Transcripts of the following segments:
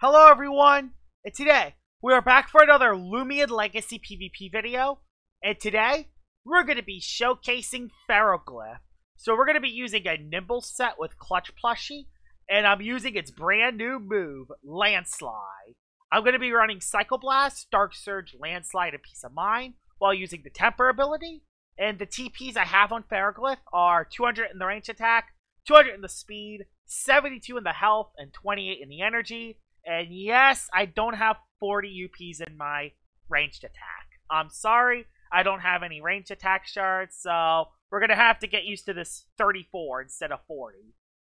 Hello everyone, and today we are back for another Lumion Legacy PvP video, and today we're going to be showcasing Ferroglyph. So we're going to be using a Nimble set with Clutch Plushie, and I'm using its brand new move, Landslide. I'm going to be running Psycho Blast, Dark Surge, Landslide, and Peace of Mind, while using the Temper ability, and the TPs I have on Ferroglyph are 200 in the range attack, 200 in the speed, 72 in the health, and 28 in the energy. And yes, I don't have 40 UPs in my ranged attack. I'm sorry, I don't have any ranged attack shards, so we're going to have to get used to this 34 instead of 40.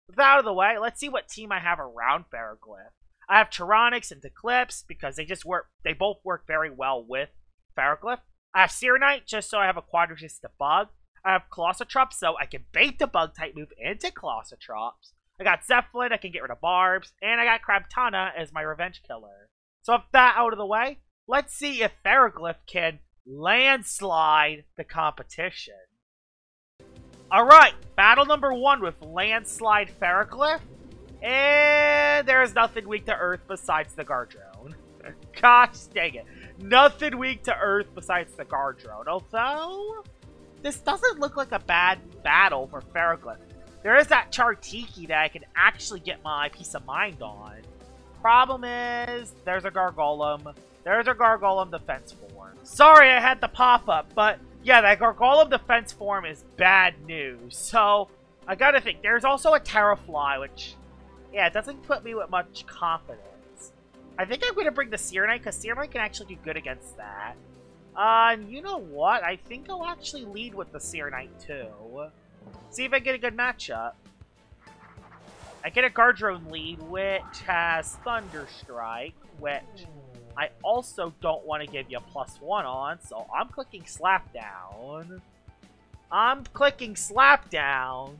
With that out of the way, let's see what team I have around Ferroglyph. I have Tyrannox and Eclipse because they both work very well with Ferroglyph. I have Serenite just so I have a quadresist to bug. I have Colossotrops so I can bait the bug type move into Colossotrops. I got Zeppelin, I can get rid of Barbs, and I got Crabtana as my revenge killer. So with that out of the way, let's see if Ferroglyph can landslide the competition. Alright, battle number 1 with Landslide Ferroglyph. And there's nothing weak to Earth besides the Guardrone. Gosh dang it. Nothing weak to Earth besides the Guardrone. Although, this doesn't look like a bad battle for Ferroglyph. There is that Chartiki that I can actually get my Peace of Mind on. Problem is, there's a Gargolem. There's a Gargolem defense form. Sorry I had the pop-up, but yeah, that Gargolem defense form is bad news. So, I gotta think. There's also a Terrafly, which, yeah, it doesn't put me with much confidence. I think I'm gonna bring the Serenite, because Serenite can actually do good against that. And you know what? I think I'll actually lead with the Serenite, too. See if I get a good matchup. I get a Guardrone lead, which has Thunderstrike, which I also don't want to give you a +1 on, so I'm clicking Slapdown. I'm clicking Slapdown,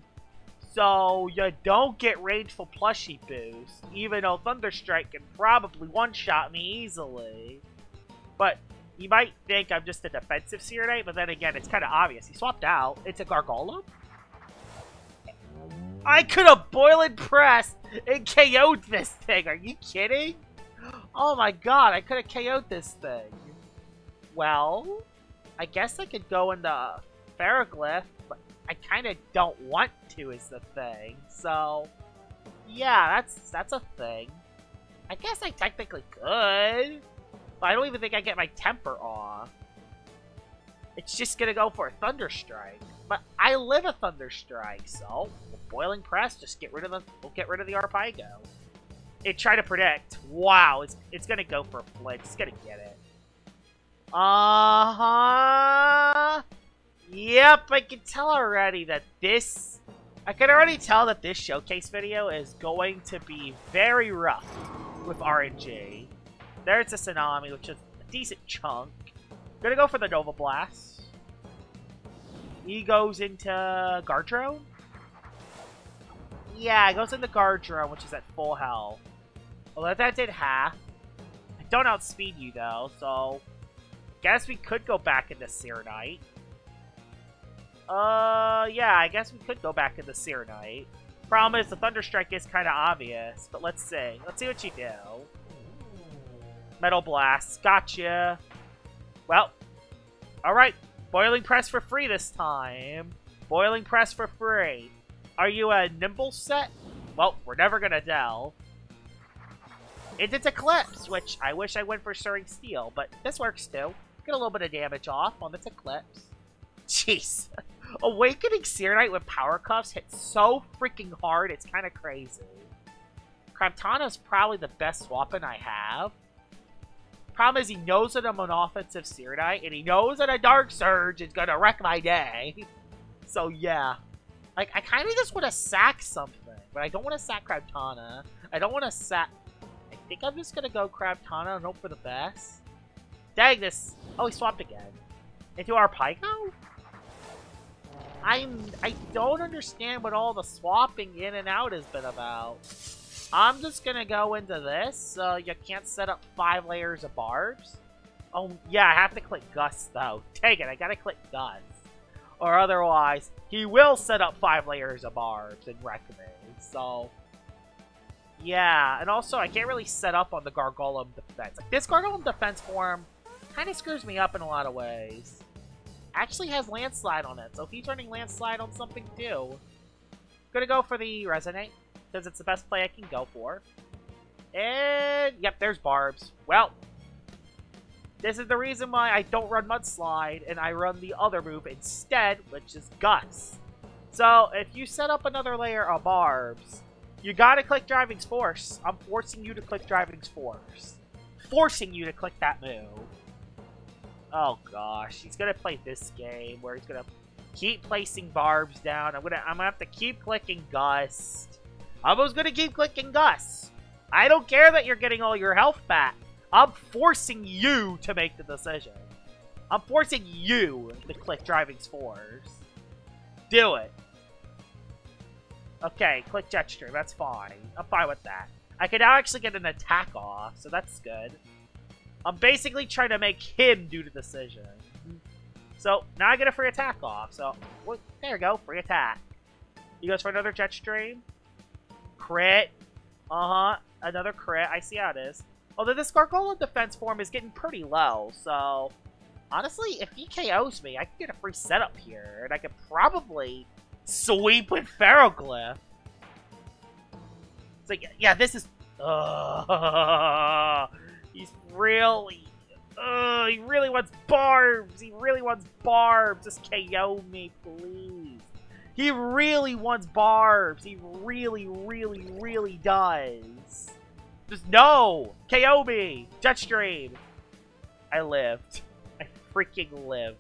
so you don't get Rageful Plushie boost, even though Thunderstrike can probably one-shot me easily. But you might think I'm just a defensive Serenite, but then again, it's kind of obvious. He swapped out. It's a Gargolem? I could have Boiling Pressed and KO'd this thing. Are you kidding? Oh my god, I could have KO'd this thing. Well, I guess I could go into Ferroglyph, but I kind of don't want to is the thing. So, yeah, that's a thing. I guess I technically could, but I don't even think I get my temper off. It's just gonna go for a Thunderstrike. But I live a Thunderstrike, so Boiling Press, just we'll get rid of the Arpego. It tried to predict. Wow, it's gonna go for a flinch. It's gonna get it. Yep, I can tell already that I can already tell that this showcase video is going to be very rough with RNG. There's a Tsunami, which is a decent chunk. Gonna go for the Nova Blast. He goes into Guardrone? Yeah, it goes into Guardrone, which is at full health. Although that did half. I don't outspeed you, though, so guess we could go back into Serenite. Yeah, I guess we could go back into Serenite. Problem is, the Thunderstrike is kind of obvious, but let's see. Let's see what you do. Metal Blast, gotcha. Well, alright. Boiling Press for free this time. Boiling Press for free. Are you a Nimble set? Well, we're never gonna tell. It's Eclipse, which I wish I went for Stirring Steel, but this works too. Get a little bit of damage off on this Eclipse. Jeez. Awakening Serenite with Power Cuffs hits so freaking hard, it's kind of crazy. Crabtana's probably the best swap-in I have. Problem is, he knows that I'm an offensive Serenite, and he knows that a Dark Surge is gonna wreck my day. So, yeah. Like, I kind of just want to sack something, but I don't want to sack Crabtana. I don't want to sack... I think I'm just gonna go Crabtana and hope for the best. Dang this! Oh, he swapped again. Into Arpego? I don't understand what all the swapping in and out has been about. I'm just gonna go into this, so you can't set up 5 layers of barbs. Oh, yeah, I have to click Gust, though. Dang it, I gotta click Gust. Or otherwise, he will set up 5 layers of barbs and wreck me. So, Yeah, and also I can't really set up on the Gargolem defense. Like, this Gargolem defense form kind of screws me up in a lot of ways. Actually has Landslide on it, so if he's running Landslide on something too. Gonna go for the Resonate, because it's the best play I can go for. And, yep, there's Barbs. Well, this is the reason why I don't run Mudslide, and I run the other move instead, which is Gus. So, if you set up another layer of Barbs, you gotta click Driving's Force. I'm forcing you to click Driving's Force. Forcing you to click that move. Oh gosh, he's gonna play this game where he's gonna keep placing Barbs down. I'm gonna have to keep clicking Gust. I was gonna keep clicking Gust. I don't care that you're getting all your health back. I'm forcing you to make the decision. I'm forcing you to click Driving's Force. Do it. Okay, click Jetstream. That's fine. I'm fine with that. I can now actually get an attack off, so that's good. I'm basically trying to make him do the decision. So, now I get a free attack off. So, well, there we go. Free attack. He goes for another Jetstream. Crit. Another crit. I see how it is. Although this Gargolem defense form is getting pretty low, so... Honestly, if he KOs me, I can get a free setup here. And I could probably sweep with Ferroglyph. It's like, yeah, this is... he's really... he really wants Barbs! He really wants Barbs! Just KO me, please. He really wants Barbs! He really, really, really does. Just no! KO me! Jetstream! I lived. I freaking lived.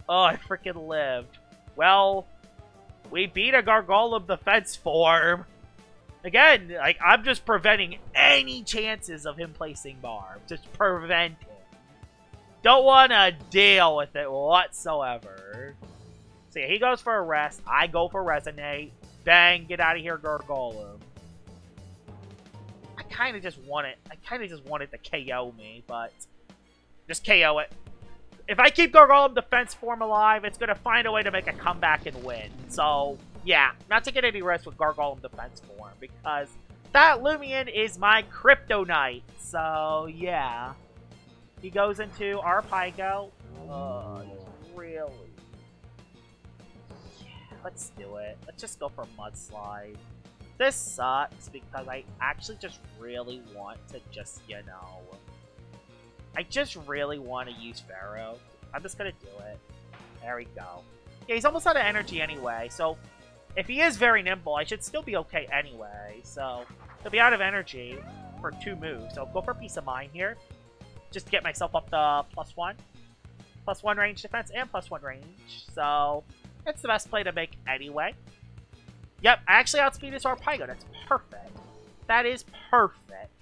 Oh, I freaking lived. Well, we beat a Gargolem defense form. Again, like, I'm just preventing any chances of him placing Barbs. Just preventing. Don't want to deal with it whatsoever. So yeah, he goes for a rest. I go for Resonate. Bang, get out of here, Gargolem. I kind of just want it to KO me, but just KO it. If I keep Gargolem defense form alive, it's going to find a way to make a comeback and win. So, yeah, not taking any risks with Gargolem defense form, because that Loomian is my Kryptonite. So, yeah. He goes into Arpaigo. Really? Yeah, let's do it. Let's just go for Mudslide. This sucks because I actually just really want to just, you know... I just really want to use Pharaoh. I'm just going to do it. There we go. Yeah, he's almost out of energy anyway, so if he is very nimble, I should still be okay anyway. So, he'll be out of energy for 2 moves. So, go for Peace of Mind here. Just to get myself up to +1. +1 range defense and +1 range. So, that's the best play to make anyway. Yep, I actually outspeed this Arpaigo. That's perfect. That is perfect.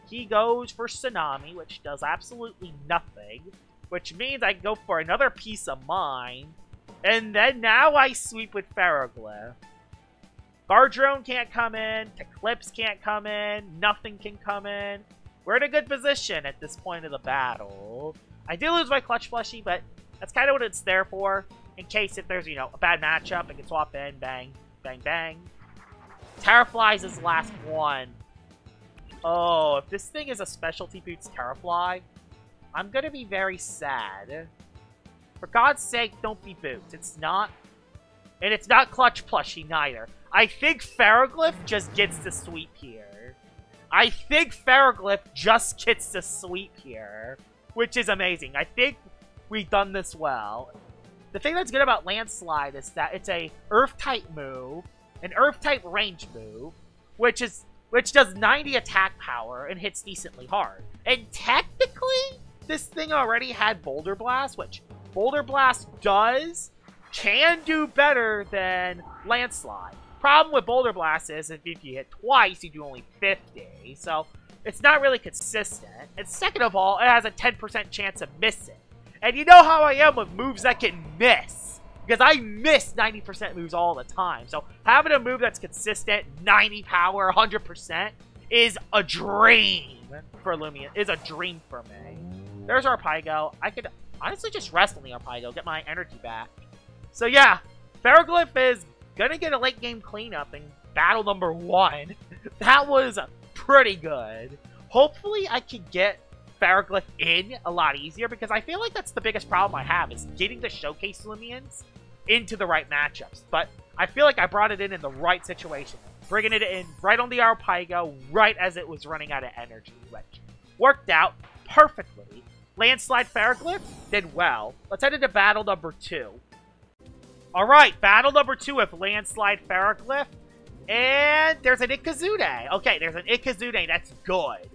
He goes for Tsunami, which does absolutely nothing. Which means I go for another Peace of Mind. And then now I sweep with Ferroglyph. Guardrone can't come in. Eclipse can't come in. Nothing can come in. We're in a good position at this point of the battle. I did lose my Clutch Plushie, but that's kind of what it's there for. In case if there's, you know, a bad matchup, I can swap in. Bang, bang, bang. Terrafly's his last one. Oh, if this thing is a Specialty Boots Terrafly, I'm gonna be very sad. For God's sake, don't be Boots. It's not. And it's not Clutch Plushie, neither. I think Ferroglyph just gets the sweep here. I think Ferroglyph just gets the sweep here. Which is amazing. I think we've done this well. The thing that's good about Landslide is that it's a Earth-type move, an Earth-type range move, which does 90 attack power and hits decently hard. And technically, this thing already had Boulder Blast, which Boulder Blast can do better than Landslide. Problem with Boulder Blast is if you hit twice, you do only 50. So, it's not really consistent. And second of all, it has a 10% chance of missing. And you know how I am with moves that can miss. Because I miss 90% moves all the time. So having a move that's consistent, 90 power, 100%, is a dream for Loomian. Is a dream for me. There's Arpaigo. I could honestly just rest on the Arpaigo, get my energy back. So yeah, Ferroglyph is gonna get a late game cleanup and battle number 1. That was pretty good. Hopefully I can get Ferroglyph in a lot easier, because I feel like that's the biggest problem I have, is getting the Showcase Loomians into the right matchups. But I feel like I brought it in the right situation. Bringing it in right on the Arpaigo, right as it was running out of energy, which worked out perfectly. Landslide Ferroglyph did well. Let's head into battle number 2. Alright, battle number 2 with Landslide Ferroglyph. And there's an Ikazune. Okay, there's an Ikazune. That's good.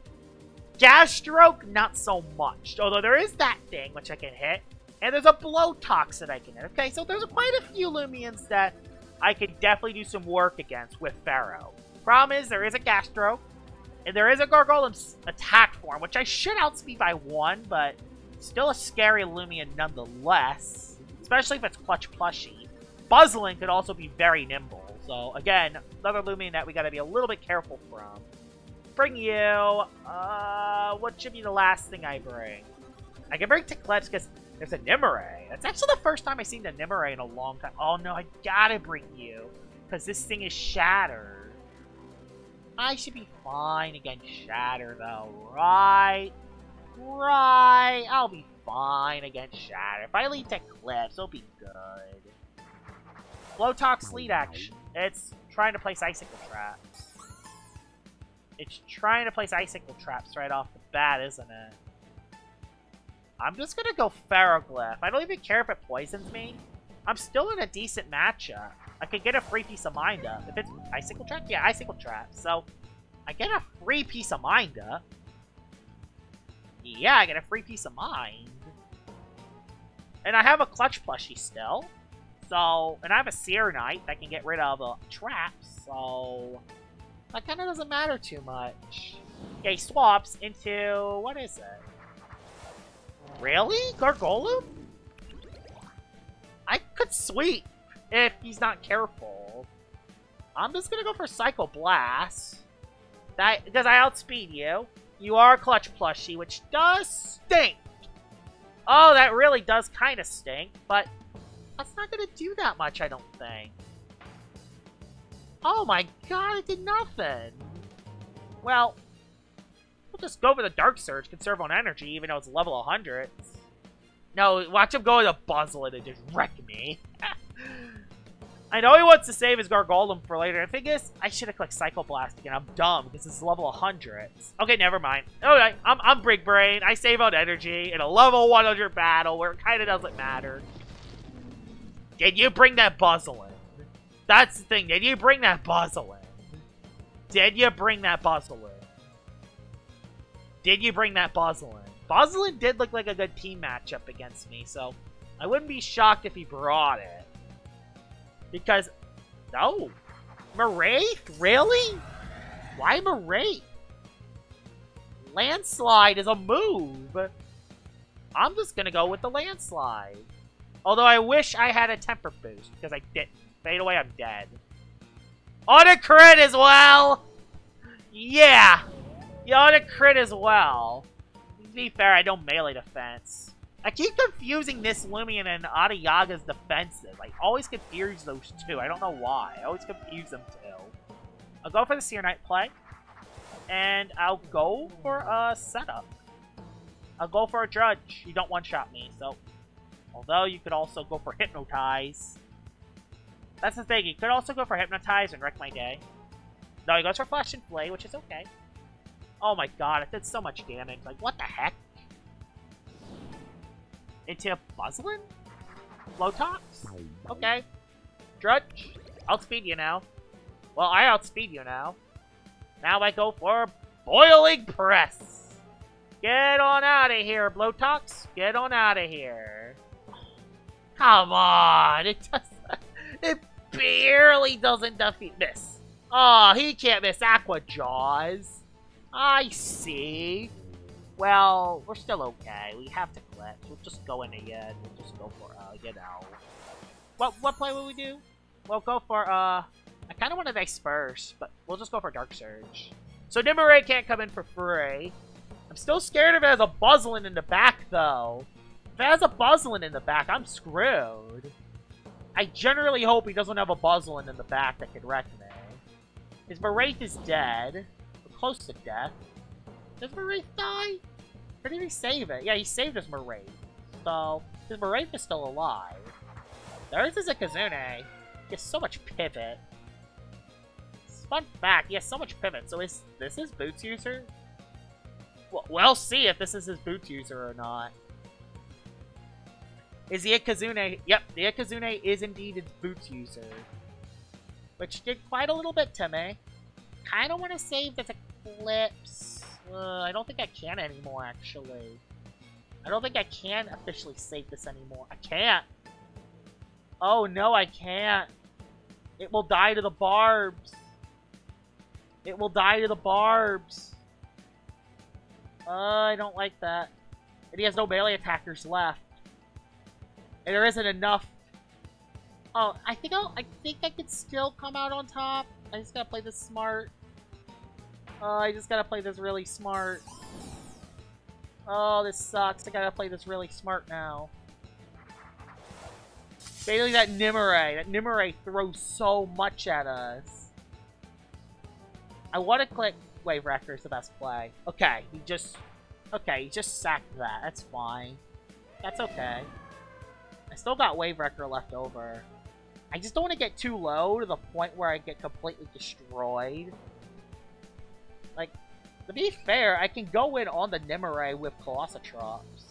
Gastroke, not so much. Although there is that thing, which I can hit. And there's a Blowtox that I can hit. Okay, so there's quite a few Loomians that I could definitely do some work against with Pharaoh. Problem is, there is a Gastroke. And there is a Gargoyle's attack form, which I should outspeed by 1, but still a scary Loomian nonetheless. Especially if it's Clutch Plushie. Buzzlin could also be very nimble. So, again, another Loomian that we gotta be a little bit careful from. Bring you... what should be the last thing I bring? I can bring Teclipse because there's a Nimue. That's actually the first time I've seen the Nimue in a long time. Oh, no, I gotta bring you. Because this thing is Shatter. I should be fine against Shatter, though, right? Right. I'll be fine against Shatter. If I lead Teclipse, it'll be good. Blowtox lead action. It's trying to place Icicle Traps. It's trying to place Icicle Traps right off the bat, isn't it? I'm just gonna go Ferroglyph. I don't even care if it poisons me. I'm still in a decent matchup. I could get a free piece of mind up. If it's Icicle Trap? Yeah, Icicle Trap. So, I get a free piece of mind up. Yeah, I get a free piece of mind. And I have a Clutch Plushie still. So, and I have a Seer Knight that can get rid of the traps, so that kind of doesn't matter too much. Okay, swaps into, what is it? Really? Gargolum? I could sweep if he's not careful. I'm just gonna go for Psycho Blast. That, because I outspeed you. You are a Clutch Plushie, which does stink. Oh, that really does kind of stink, but that's not going to do that much, I don't think. Oh my god, it did nothing. Well, we'll just go for the Dark Surge, conserve on energy, even though it's level 100. No, watch him go with a Buzzlin and just wreck me. I know he wants to save his Gargolem for later. The thing is, I should have clicked Psycho Blast again. I'm dumb, because it's level 100. Okay, never mind. Alright, I'm Big Brain. I save on energy in a level 100 battle where it kind of doesn't matter. Did you bring that Buzzlin? That's the thing. Did you bring that Buzzlin? Did you bring that Buzzlin? Did you bring that Buzzlin? Buzzlin did look like a good team matchup against me, so I wouldn't be shocked if he brought it. Because, no. Moraith? Really? Why Moraith? Landslide is a move. I'm just gonna go with the Landslide. Although I wish I had a Temper Boost, because I didn't. Fade away, I'm dead. On a crit as well! Yeah! You on a crit as well. To be fair, I don't melee defense. I keep confusing this Loomian and Adayaga's defensive. I always confuse those two. I don't know why. I always confuse them too. I'll go for the Seer Knight play. And I'll go for a setup. I'll go for a Drudge. You don't one-shot me, so... Although you could also go for Hypnotize. That's the thing. You could also go for Hypnotize and wreck my day. No, he goes for Flash and Flay, which is okay. Oh my god, it did so much damage. Like, what the heck? Into Buzzlin? Blowtox? Okay. Drudge, outspeed you now. Well, I outspeed you now. Now I go for Boiling Press. Get on out of here, Blowtox. Get on out of here. Come on. It barely doesn't defeat this. Oh, he can't miss Aqua Jaws. I see. Well, we're still okay. We have to clip. We'll just go in again. We'll just go for, you know. What play will we do? We'll go for, I kind of want to disperse, but we'll just go for Dark Surge. So Nimue can't come in for free. I'm still scared if it has a Buzzlin in the back, though. If it has a Buzzlin in the back, I'm screwed. I generally hope he doesn't have a Buzzlin in the back that could wreck me. His Wraith is dead. We're close to death. Does Wraith die? Or did he save it? Yeah, he saved his Wraith. So, his Wraith is still alive. Theirs is a Kazune. He has so much pivot. Fun fact, he has so much pivot. So is this his boots user? Well, we'll see if this is his boots user or not. Is the Ikazune? Yep, the Ikazune is indeed its boots user. Which did quite a little bit to me. Kinda want to save this Eclipse. I don't think I can anymore, actually. I don't think I can officially save this anymore. I can't. Oh, no, I can't. It will die to the barbs. It will die to the barbs. I don't like that. And he has no melee attackers left. And there isn't enough. Oh, I think I could still come out on top. I just gotta play this smart. I just gotta play this really smart. Oh, this sucks. I gotta play this really smart now. Basically, that Nimue throws so much at us. I want to click Wave Wrecker is the best play. Okay, he just sacked that. That's fine. That's okay. I still got Wave Wrecker left over. I just don't want to get too low to the point where I get completely destroyed. Like, to be fair, I can go in on the Nimue with Colossotrops.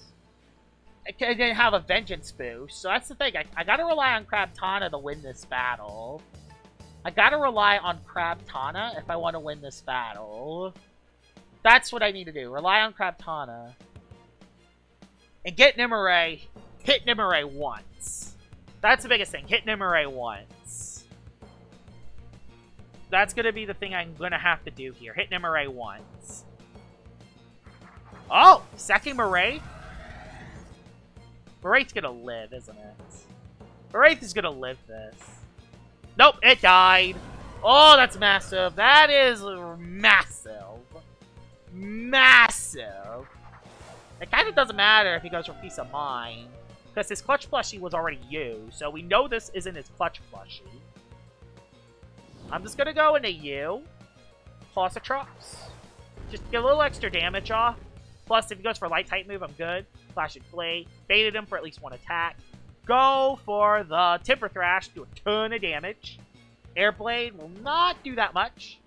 I can then have a Vengeance boost. So that's the thing. I gotta rely on Crabtana to win this battle. I gotta rely on Crabtana if I want to win this battle. That's what I need to do. Rely on Crabtana. And get Nimue. Hit Nimue once. That's the biggest thing. Hit Nimue once. That's gonna be the thing I'm gonna have to do here. Hit Nimue once. Oh! Second Wraith? Wraith's gonna live, isn't it? Wraith is gonna live this. Nope, it died. Oh, that's massive. That is massive. Massive. It kind of doesn't matter if he goes for Peace of Mind. Because his Clutch Plushie was already used. So we know this isn't his Clutch Plushie. I'm just going to go into U. Colossotrops. Just get a little extra damage off. Plus, if he goes for Light type move, I'm good. Flash and Flay. Baited him for at least one attack. Go for the Timber Thrash. Do a ton of damage. Airblade will not do that much.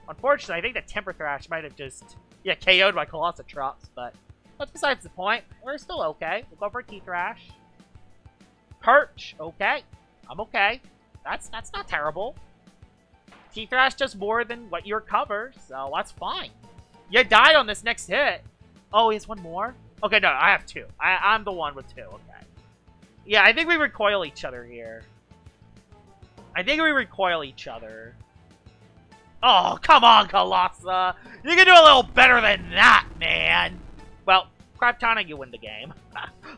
Unfortunately, I think the Timber Thrash might have just, yeah, KO'd my Colossotrops, but that's besides the point. We're still okay. We'll go for a T-Thrash. Perch. Okay. I'm okay. That's not terrible. T-Thrash does more than what you recover, so that's fine. You died on this next hit. Oh, he has one more? Okay, no, I have two. I'm the one with two. Okay. Yeah, I think we recoil each other here. I think we recoil each other. Oh, come on, Colossa. You can do a little better than that, man. Well, Crabtana, you win the game.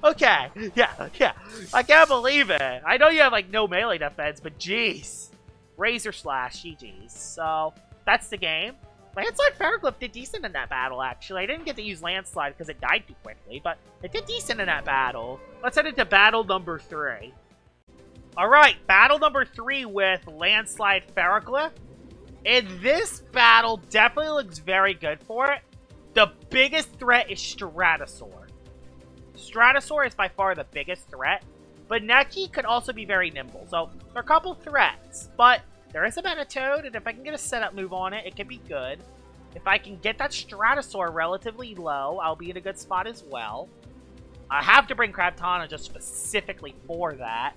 Okay, yeah. I can't believe it. I know you have, like, no melee defense, but jeez. Razor Slash, GG's. So, that's the game. Landslide Ferroglyph did decent in that battle, actually. I didn't get to use Landslide because it died too quickly, but it did decent in that battle. Let's head into battle number 3. Alright, battle number 3 with Landslide Ferroglyph. And this battle definitely looks very good for it. The biggest threat is Stratosaur. Stratosaur is by far the biggest threat, but Neki could also be very nimble. So, there are a couple threats, but there is a Metatoad, and if I can get a setup move on it, it can be good. If I can get that Stratosaur relatively low, I'll be in a good spot as well. I have to bring Crabtana just specifically for that.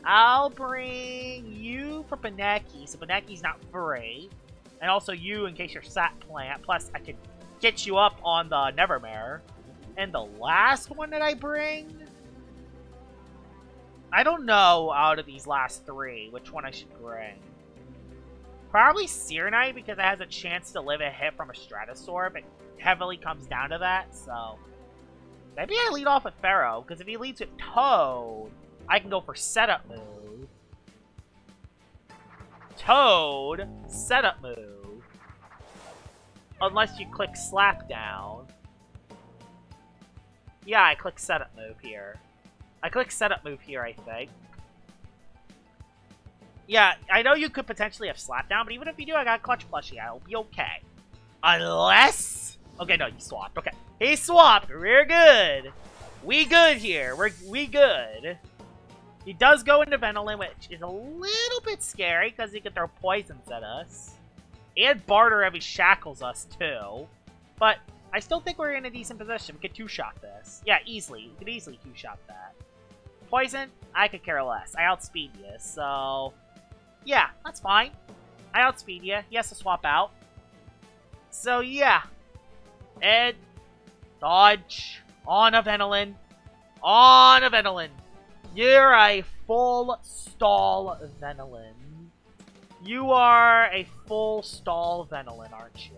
I'll bring you for Baneki, so Baneki's not free. And also you in case you're Sat Plant. Plus, I could get you up on the Nevermare. And the last one that I bring? I don't know out of these last 3 which one I should bring. Probably Serenite because it has a chance to live a hit from a Stratosaur, but heavily comes down to that, so... Maybe I lead off with Pharaoh, because if he leads with Toad, I can go for setup move. Toad, setup move. Unless you click Slap Down. Yeah, I click setup move here. I click setup move here, I think. Yeah, I know you could potentially have slapped down, but even if you do, I got clutch plushie. I'll be okay. Unless... Okay, no, you swapped. Okay. He swapped. We're good. We good here. We good. He does go into Venolin, which is a little bit scary, because he can throw poisons at us. And Barter if he shackles us, too. But I still think we're in a decent position. We could two-shot this. Yeah, easily. We could easily two-shot that. Poison, I could care less. I outspeed you, so... Yeah, that's fine. I outspeed you. He has to swap out. So, yeah. Ed, dodge, on a Venolin. On a Venolin. You're a full stall Venolin. You are a full stall Venolin, aren't you?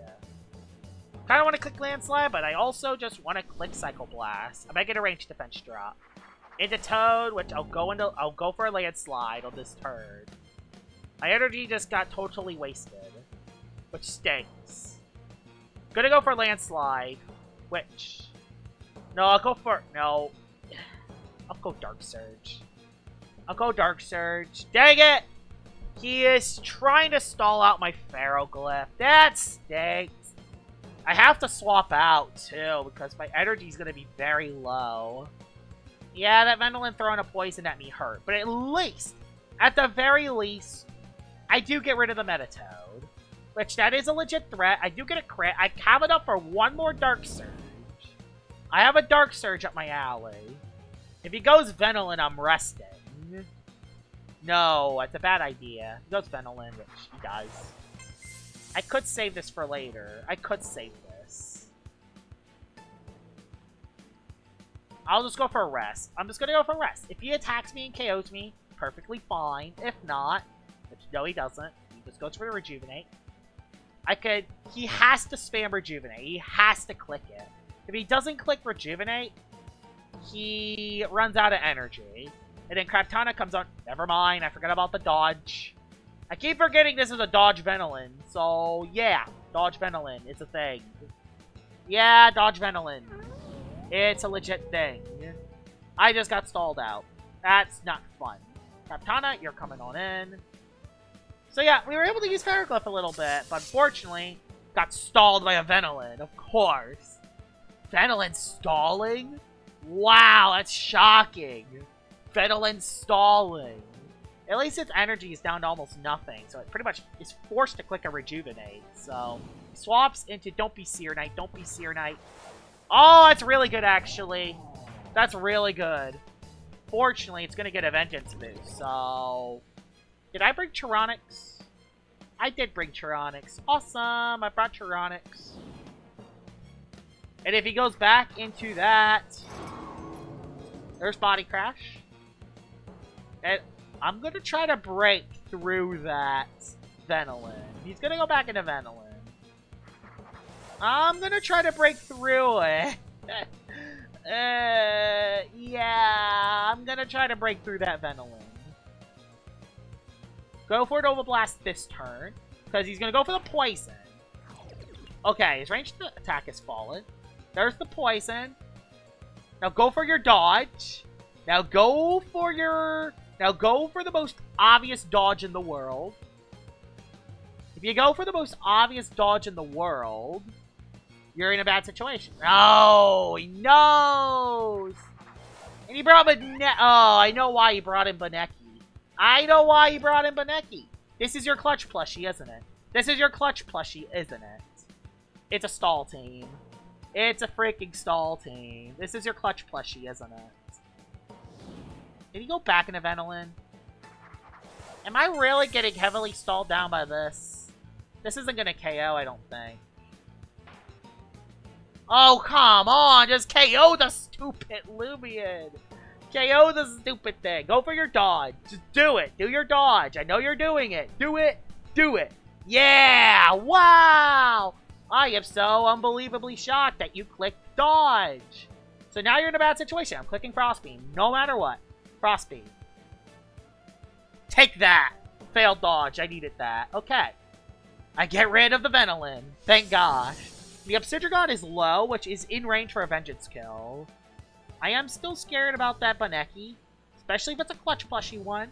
Kinda want to click Landslide, but I also just want to click Psycho Blast. I might get a range defense drop. Into Toad, which I'll go for a Landslide on this turn. My energy just got totally wasted, which stinks. Gonna go for Landslide, which... No, I'll go for... No. I'll go Dark Surge. I'll go Dark Surge. Dang it! He is trying to stall out my Ferroglyph. That stinks. I have to swap out, too, because my energy is going to be very low. Yeah, that Venolin throwing a poison at me hurt. But at least, at the very least, I do get rid of the Metatoad. Which, that is a legit threat. I do get a crit. I have enough for one more Dark Surge. I have a Dark Surge up my alley. If he goes Venolin, I'm resting. No, it's a bad idea. He goes Venolin, which he does. I could save this for later. I could save this. I'll just go for a rest. I'm just gonna go for a rest. If he attacks me and KOs me, perfectly fine. If not, which no he doesn't. He just goes for the Rejuvenate. He has to spam Rejuvenate. He has to click it. If he doesn't click Rejuvenate, he runs out of energy. And then Craptana comes on. Never mind, I forgot about the dodge. I keep forgetting this is a dodge Venolin. So, yeah. Dodge Venolin. It's a thing. Yeah, dodge Venolin. It's a legit thing. I just got stalled out. That's not fun. Craptana, you're coming on in. So, yeah, we were able to use Ferroglyph a little bit. But, unfortunately, got stalled by a Venolin. Of course. Venolin stalling? Wow, that's shocking. Venolin stalling. At least its energy is down to almost nothing, so it pretty much is forced to click a Rejuvenate. So, swaps into Don't Be Seer Knight, Don't Be Seer Knight. Oh, that's really good, actually. That's really good. Fortunately, it's going to get a Vengeance boost, so... Did I bring Chironix? I did bring Chironix. Awesome, I brought Chironix. And if he goes back into that... There's Body Crash. And I'm going to try to break through that Venolin. He's going to go back into Venolin. I'm going to try to break through it. Yeah, I'm going to try to break through that Venolin. Go for Nova Blast this turn, because he's going to go for the Poison. Okay, his ranged attack has fallen. There's the Poison. Now go for your dodge. Now go for the most obvious dodge in the world. If you go for the most obvious dodge in the world, you're in a bad situation. Oh, he knows! And he brought Baneki. Oh, I know why he brought in Baneki. I know why he brought in Baneki. This is your clutch plushie, isn't it? This is your clutch plushie, isn't it? It's a stall team. It's a freaking stall team. This is your clutch plushie, isn't it? Did he go back into Venolin? Am I really getting heavily stalled down by this? This isn't gonna KO, I don't think. Oh, come on! Just KO the stupid Lumion! KO the stupid thing! Go for your dodge! Just do it! Do your dodge! I know you're doing it! Do it! Do it! Yeah! Wow! I am so unbelievably shocked that you clicked dodge! So now you're in a bad situation. I'm clicking Frostbeam, no matter what. Frostbeam. Take that! Failed dodge, I needed that. Okay. I get rid of the Venolin. Thank gosh. The Obsidian is low, which is in range for a Vengeance kill. I am still scared about that Baneki. Especially if it's a clutch plushie one.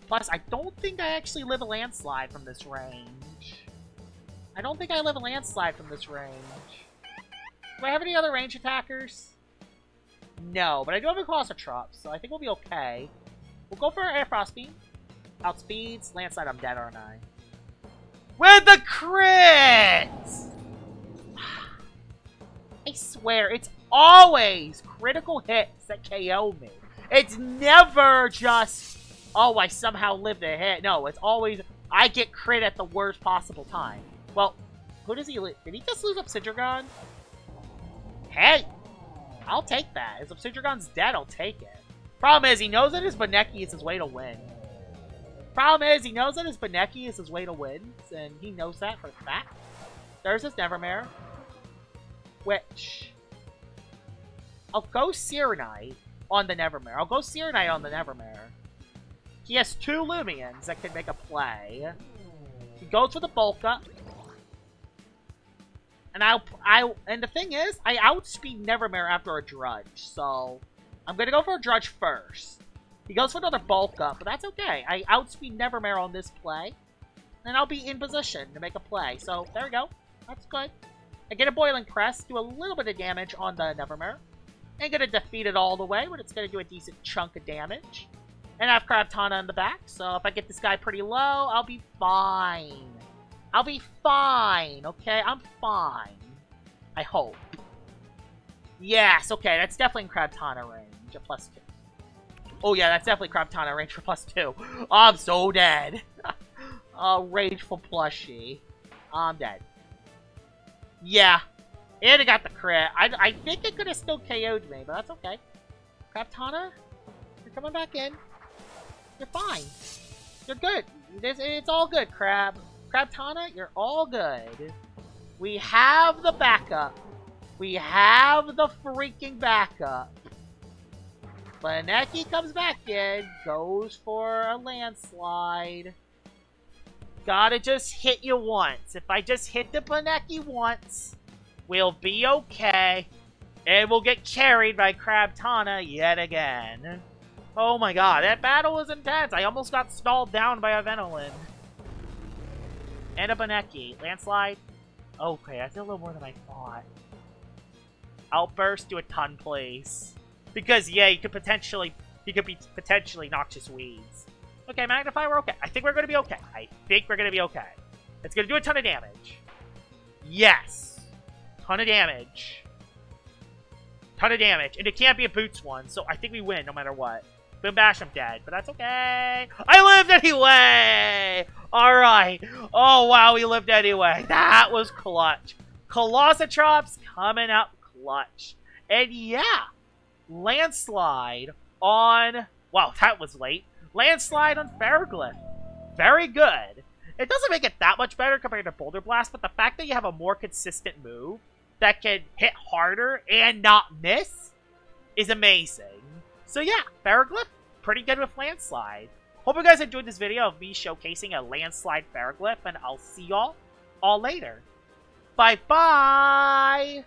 Plus, I don't think I actually live a landslide from this range. I don't think I live a landslide from this range. Do I have any other range attackers? No, but I do have a Colossatrup, so I think we'll be okay. We'll go for Air Frost Beam. Outspeeds. Landslide, I'm dead, aren't I? With the crit! I swear, it's always critical hits that KO me. It's never just, oh, I somehow lived a hit. No, it's always, I get crit at the worst possible time. Well, who does he lose? Did he just lose Obsidian? Hey! I'll take that. If Obsidian's dead, I'll take it. Problem is, he knows that his Baneki is his way to win. Problem is, he knows that his Baneki is his way to win, and he knows that for a fact. There's his Nevermare. Which, I'll go Serenite on the Nevermare. I'll go Serenite on the Nevermare. He has 2 Lumions that can make a play. He goes for the Bulk Up. And and the thing is, I outspeed Nevermare after a Drudge, so I'm gonna go for a Drudge first. He goes for another Bulk Up, but that's okay. I outspeed Nevermare on this play, and I'll be in position to make a play. So there we go. That's good. I get a Boiling Crest, do a little bit of damage on the Nevermare. Ain't gonna defeat it all the way, but it's gonna do a decent chunk of damage. And I have Crabtana in the back, so if I get this guy pretty low, I'll be fine. I'll be fine, okay? I'm fine. I hope. Yes, okay, that's definitely in Crabtana range, a +2. Oh yeah, that's definitely Crabtana range for +2. Oh, I'm so dead. Rageful plushie. I'm dead. Yeah. And it got the crit. I think it could have still KO'd me, but that's okay. Crabtana, you're coming back in. You're fine. You're good. It's all good, Crabtana, you're all good. We have the backup. We have the freaking backup. Baneki comes back in, goes for a landslide. Gotta just hit you once. If I just hit the Baneki once, we'll be okay. And we'll get carried by Crabtana yet again. Oh my god, that battle was intense. I almost got stalled down by a Venolin. And a Baneki. Landslide. Okay, I did a little more than I thought. Outburst, do a ton, please. Because, yeah, he could be potentially Noxious Weeds. Okay, Magnify, we're okay. I think we're going to be okay. It's going to do a ton of damage. Yes. Ton of damage. And it can't be a Boots one, so I think we win no matter what. Boom Bash, I'm dead, but that's okay. I lived anyway! Alright. Oh, wow, we lived anyway. That was clutch. Colossatrups coming out clutch. And yeah, Landslide on... Wow, that was late. Landslide on Ferroglyph. Very good. It doesn't make it that much better compared to Boulder Blast, but the fact that you have a more consistent move that can hit harder and not miss is amazing. So yeah, Ferroglyph, pretty good with Landslide. Hope you guys enjoyed this video of me showcasing a Landslide Ferroglyph, and I'll see y'all all later. Bye-bye!